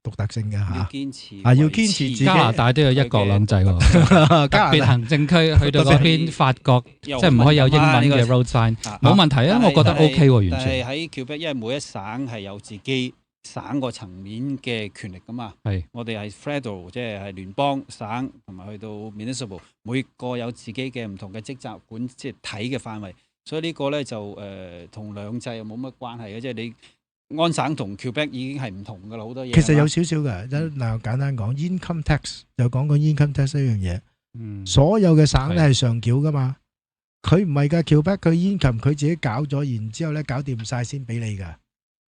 獨特性嘅嚇。要堅持要堅持自己加拿大都有一國兩制喎，特別行政區去到嗰邊法國，即係唔可以有英文嘅 road sign，冇問題啊，我覺得 OK 喎，完但係全。喺 Quebec，因為每一省係有自己省個層面嘅權力噶嘛。係我哋係 federal， 即係聯邦、省同埋去到 municipal， 每個有自己嘅唔同嘅職責管，即係睇嘅範圍。所以呢個咧就同兩制又冇乜關係嘅，即係你。安省同 Quebec 已經係唔同噶啦，好多嘢。其實有少少嘅，嗱簡單講 ，income tax 就講個 income tax 呢樣嘢。所有嘅省咧係上繳噶嘛，佢唔係㗎 Quebec 佢 income 佢自己搞咗，然之後咧搞掂晒先俾你㗎，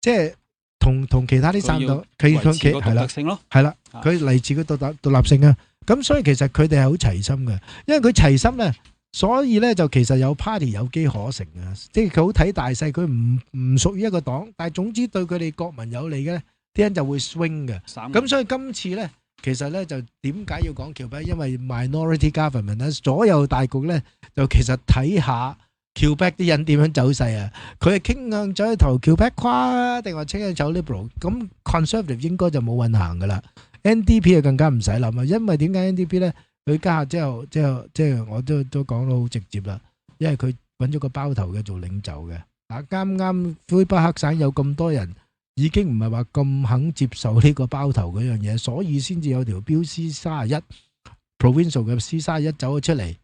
即係同其他啲省度，佢係啦，係啦，佢嚟自個獨立性啊。咁所以其實佢哋係好齊心嘅，因為佢齊心咧。所以咧就其實有 party 有機可乘啊，即係佢好睇大細，佢唔屬於一個黨，但係總之對佢哋國民有利嘅咧，啲人就會 swing 嘅。咁所以今次咧，其實咧就點解要講 Quebec？因為 minority government 咧，左右大局咧就其實睇下 Quebec 啲人點樣走勢啊。佢係傾向走去投 Quebec 跨，定話傾向走 liberal？咁 conservative 應該就冇運行噶啦。NDP 啊更加唔使諗啊，因為點解 NDP 咧？佢家下之後，即係我都講到好直接啦，因為佢揾咗個包頭嘅做領袖嘅。嗱，啱啱魁北克省有咁多人，已經唔係話咁肯接受呢個包頭嗰樣嘢，所以先至有條標 C31 provincial 嘅 C31走咗出嚟，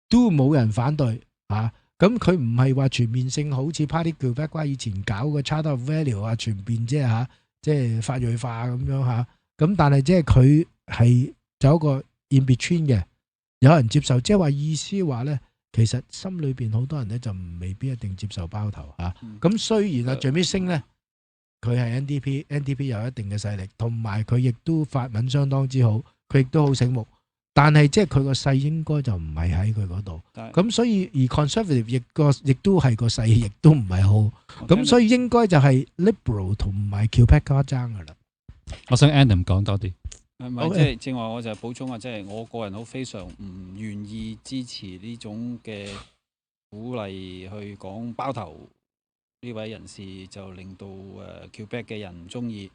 都冇人反對啊。咁佢唔係話全面性，好似 Parti Québécois 以前搞個 Charter of Value 啊，全面即係法裔化咁樣嚇。咁但係即係佢係走一個in between 嘅，有人接受，即係話意思話咧，其實心裏邊好多人咧就未必一定接受包頭嚇。咁雖然啊最尾升咧，佢係 NDP 有一定嘅勢力，同埋佢亦都法文相當之好，佢亦都好醒目。但係即係佢個勢應該就唔係喺佢嗰度。咁所以而 conservative 亦都係個勢，亦都唔係好。咁所以應該就係 liberal 同埋 Quebec 爭噶啦。我想 Adam 講多啲。係咪即係正話我就補充啊，即係我個人好非常唔願意支持呢種嘅鼓勵去講包頭呢位人士，就令到Quebec 嘅人唔中意。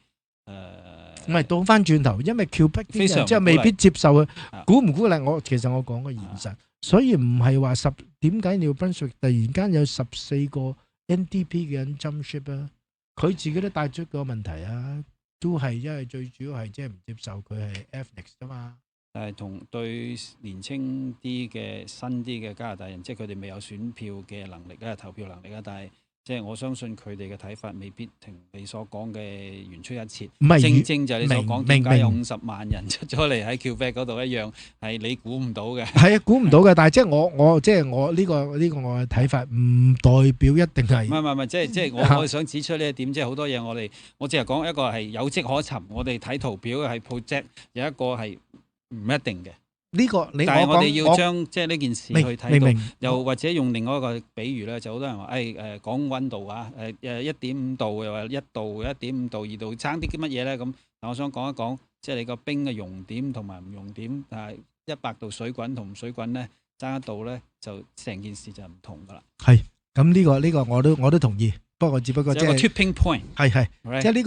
唔係倒翻轉頭，因為 Quebec 啲人即係未必接受啊。鼓唔鼓勵其實我講個現實，所以唔係話點解 New Brunswick 突然間有14個 NDP 嘅人 jump ship 啊？佢自己都帶出個問題啊。都係因為最主要係即係唔接受佢係 ethnics 啫嘛。但係同對年青啲嘅新啲嘅加拿大人，即係佢哋未有選票嘅能力啊、投票能力啊，但係即係我相信佢哋嘅睇法未必同你所講嘅原出一轍。唔係正正就係你所講點解有50萬人出咗嚟喺 Quebec 嗰度一樣係你估唔到嘅。係啊，估唔到嘅，但係即係我呢個我嘅睇法唔代表一定係。唔係，即係我想指出呢一點，即係好多嘢我只係講一個係有跡可尋，我哋睇圖表係 project 有一個係唔一定嘅。呢個但係我哋要將即係呢件事去睇到，又或者用另外一個比喻咧，就好多人話講溫度啊，1.5度又話1度、1.5度、2度，爭啲乜嘢咧咁。但我想講一講，即係你個冰嘅熔點同埋唔熔點，100度水滾同唔水滾咧爭1度咧，就成件事就唔同噶啦。係咁呢個我都同意，不過只不過即係個 tipping point 係即係呢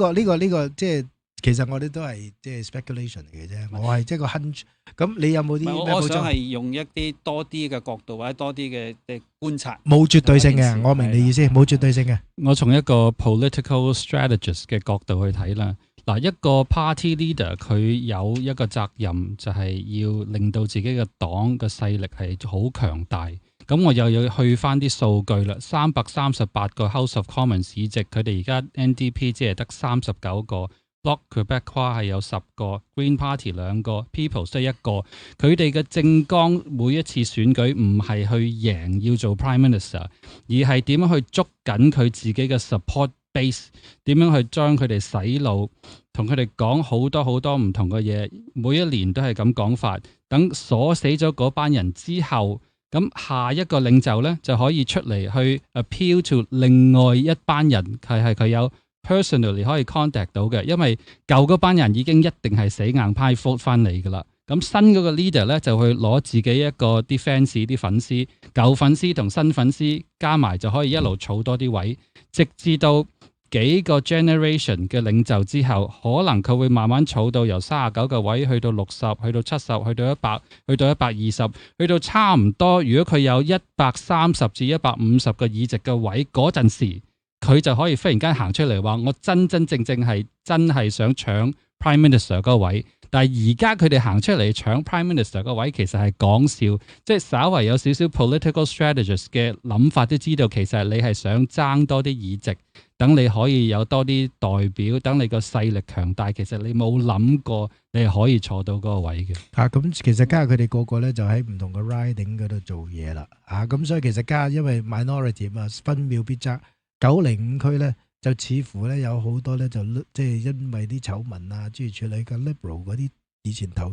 個即係。其實我哋都係即係 speculation 嚟嘅啫，我係即係個 hunch。咁你有冇啲？我想係用一啲多啲嘅角度或者多啲嘅觀察。冇絕對性嘅，我明你意思，冇絕對性嘅。我從一個 political strategist 嘅角度去睇啦。嗱，一個 party leader 佢有一個責任，就係要令到自己嘅黨嘅勢力係好強大。咁我又要去翻啲數據啦，338個 House of Commons 議席，佢哋而家 NDP 只係得39個。Bloc Québécois 係有10個 ，Green Party 2個 ，Peoples 得1個。佢哋嘅政綱每一次選舉唔係去贏要做 Prime Minister， 而係點樣去捉緊佢自己嘅 support base， 點樣去將佢哋洗腦，同佢哋講好多唔同嘅嘢。每一年都係咁講法。等鎖死咗嗰班人之後，咁下一個領袖咧就可以出嚟去 appeal to 另外一班人，係佢有。personally 可以 contact 到嘅，因為舊嗰班人已經一定係死硬派 vote 翻嚟噶啦。咁新嗰個 leader 咧就去攞自己一個啲 fans 啲粉絲，舊粉絲同新粉絲加埋就可以一路儲多啲位，直至到幾個 generation 嘅領袖之後，可能佢會慢慢儲到由39個位去到60，去到70，去到100，去到120，去到差唔多。如果佢有130至150個議席嘅位嗰陣時，佢就可以忽然間行出嚟話：我真正係想搶 Prime Minister 嗰個位。但係而家佢哋行出嚟搶 Prime Minister 個位，其實係講笑，即係稍為有少少 political strategist 嘅諗法，都知道其實你係想爭多啲議席，等你可以有多啲代表，等你個勢力強大。其實你冇諗過你係可以坐到嗰個位嘅。咁其實家下佢哋個個咧就喺唔同嘅 riding 嗰度做嘢啦。咁所以其實家下因為 minority 嘛，分秒必爭，905區咧。就似乎咧有好多咧就即係因為啲醜聞啊，諸如此類嘅 liberal 嗰啲以前投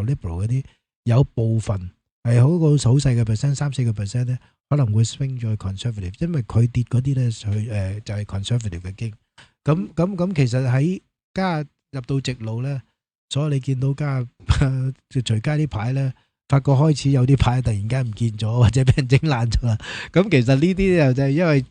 liberal 嗰啲，有部分係好個好細嘅 percent， 3-4個 percent 咧可能會 swing 咗去 conservative， 因為佢跌嗰啲咧去就係 conservative 嘅經。咁其實喺家下入到直路咧，所以你見到家下隨街啲牌咧，發覺開始有啲牌突然間唔見咗，或者俾人整爛咗啦。咁其實呢啲就係因為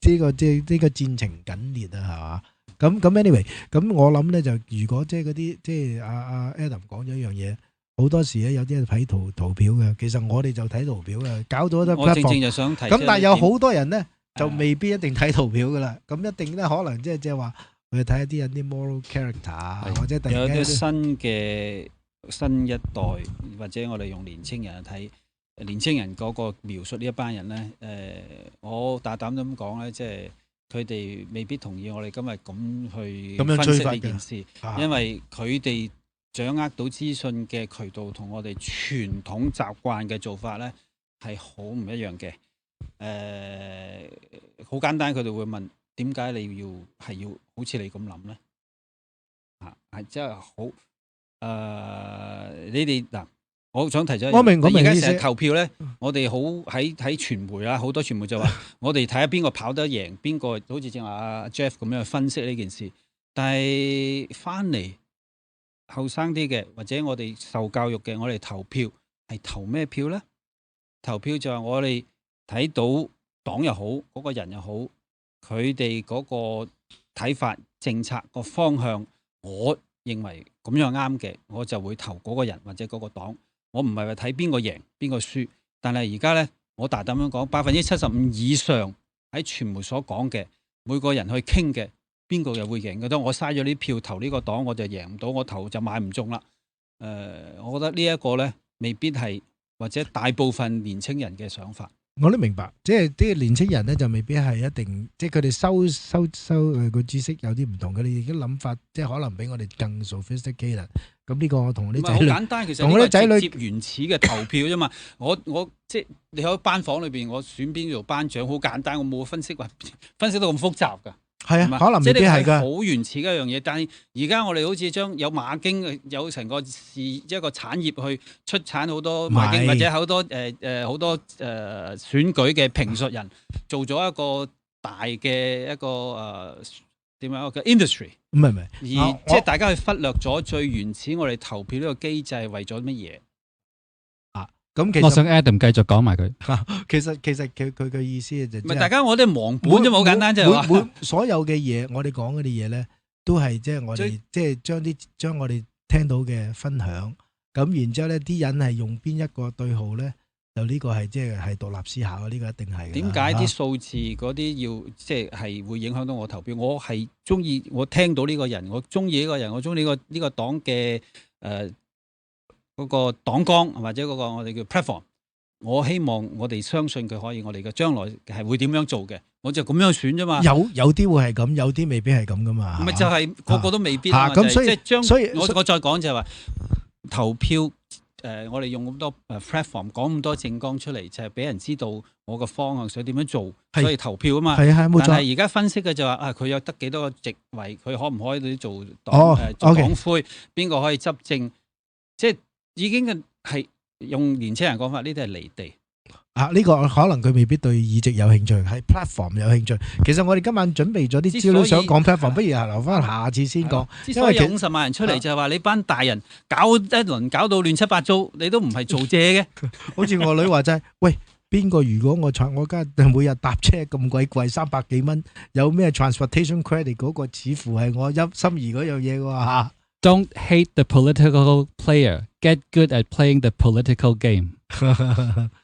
呢個戰情緊烈啊，係嘛？咁 anyway， 咁我諗咧就如果即係嗰啲即係阿 Adam 講咗一樣嘢，好多時咧有啲係睇圖表嘅，其實我哋就睇圖表嘅，搞到得。我正就想提。咁但係有好多人咧就未必一定睇圖表噶啦，咁一定咧可能即係話去睇一啲人啲 moral character 啊，或者突然間有啲新一代，或者我哋用年青人去睇。年青人嗰個描述呢一班人咧，我大膽咁講咧，即係佢哋未必同意我哋今日咁去分析呢件事，因為佢哋掌握到資訊嘅渠道同我哋傳統習慣嘅做法咧係好唔一樣嘅。好簡單，佢哋會問點解你要好似你咁諗咧？係真係好你哋嗱。我想提咗，我明而家成日投票咧，我哋好喺傳媒啦，好多傳媒就話我哋睇下邊個跑得贏，邊個好似正話阿 Jeff 咁樣去分析呢件事。但係翻嚟後生啲嘅，或者我哋受教育嘅，我哋投票係投咩票咧？投票就係我哋睇到黨又好，嗰個人又好，佢哋嗰個睇法、政策個方向，我認為咁樣啱嘅，我就會投嗰個人或者嗰個黨。我唔係話睇邊個贏邊個輸，但係而家咧，我大膽咁講，75%以上喺傳媒所講嘅，每個人去傾嘅，邊個又會贏嘅？當我嘥咗啲票投呢個黨，我就贏唔到，我投就買唔中啦。我覺得呢一個咧，未必係或者大部分年青人嘅想法。我都明白，即係啲年青人咧就未必係一定，即係佢哋收個知識有啲唔同，佢哋已經諗法即係可能比我哋更 sophisticated。咁呢個我同我啲仔女，好簡單，其實呢個直接原始嘅投票啫嘛。我即係你喺班房裏邊，我選邊做班長，好簡單，我冇分析到咁複雜噶。係啊，可能未必係噶。好原始嘅一樣嘢，但係而家我哋好似將有馬經有成個一個產業去出產好多馬經，或者好多好多選舉嘅評述人，做咗一個大嘅一個點樣一個 industry。唔係，而即係大家去忽略咗最原始我哋投票呢個機制係為咗乜嘢？咁其實我想 Adam 繼續講埋佢。其實佢嘅意思就唔係大家我哋忘本啫，好簡單，即係話所有嘅嘢，我哋講嗰啲嘢咧，都係即係我哋即係將我哋聽到嘅分享，咁然之後咧，啲人係用邊一個對號咧，就呢個係即係獨立思考，呢個一定係。點解啲數字嗰啲要即係會影響到我投票？我係中意我聽到呢個人，我中意呢個人，我中意呢個黨嘅嗰個黨綱或者嗰個我哋叫 platform， 我希望我哋相信佢可以，我哋嘅將來係會點樣做嘅，我就咁樣選啫嘛。有啲會係咁，有啲未必係咁噶嘛。咪就係個個都未必啊。咁所以我再講就係話投票我哋用咁多platform 講咁多政綱出嚟，就係俾人知道我個方向想點樣做，所以投票啊嘛。係冇錯。但係而家分析嘅就話佢有得幾多個席位，佢可唔可以做黨魁，邊個可以執政，即係。已經係用年青人講法，呢啲係離地。呢個可能佢未必對議席有興趣，係 platform 有興趣。其實我哋今晚準備咗啲資料想講 platform，不如留翻下次先講。因為有50萬人出嚟就係話你班大人搞一輪搞到亂七八糟，你都唔係做借嘅。好似我女話齋，喂，邊個如果我家每日搭車咁鬼貴300幾蚊，有咩 transportation credit 嗰個似乎係我心儀嗰樣嘢喎嚇。Don't hate the political player. Get good at playing the political game.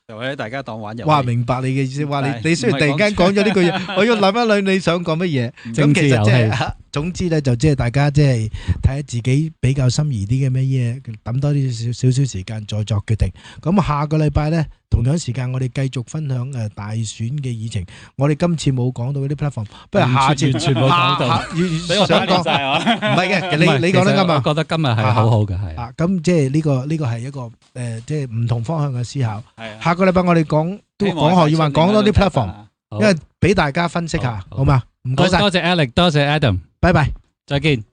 就或者大家當玩遊戲。哇，明白你嘅意思。哇，你雖然突然間講咗呢句嘢，我要諗一諗你想講乜嘢。咁其實即係總之咧，就即係大家即係睇下自己比較心儀啲嘅咩嘢，抌多啲少少時間再作決定。咁下個禮拜咧，同樣時間我哋繼續分享大選嘅議程。我哋今次冇講到嗰啲 platform， 不如下次完全冇講到，俾我想講晒啊！唔係嘅，你講得啱啊。我覺得今日係好好嘅，係啊。咁即係呢個係一個即係唔同方向嘅思考。係。下個禮拜我哋講何耀文講多啲 platform， 因為俾大家分析下，好嘛？唔該晒，多謝 Alex， 多謝 Adam， 拜拜，再見。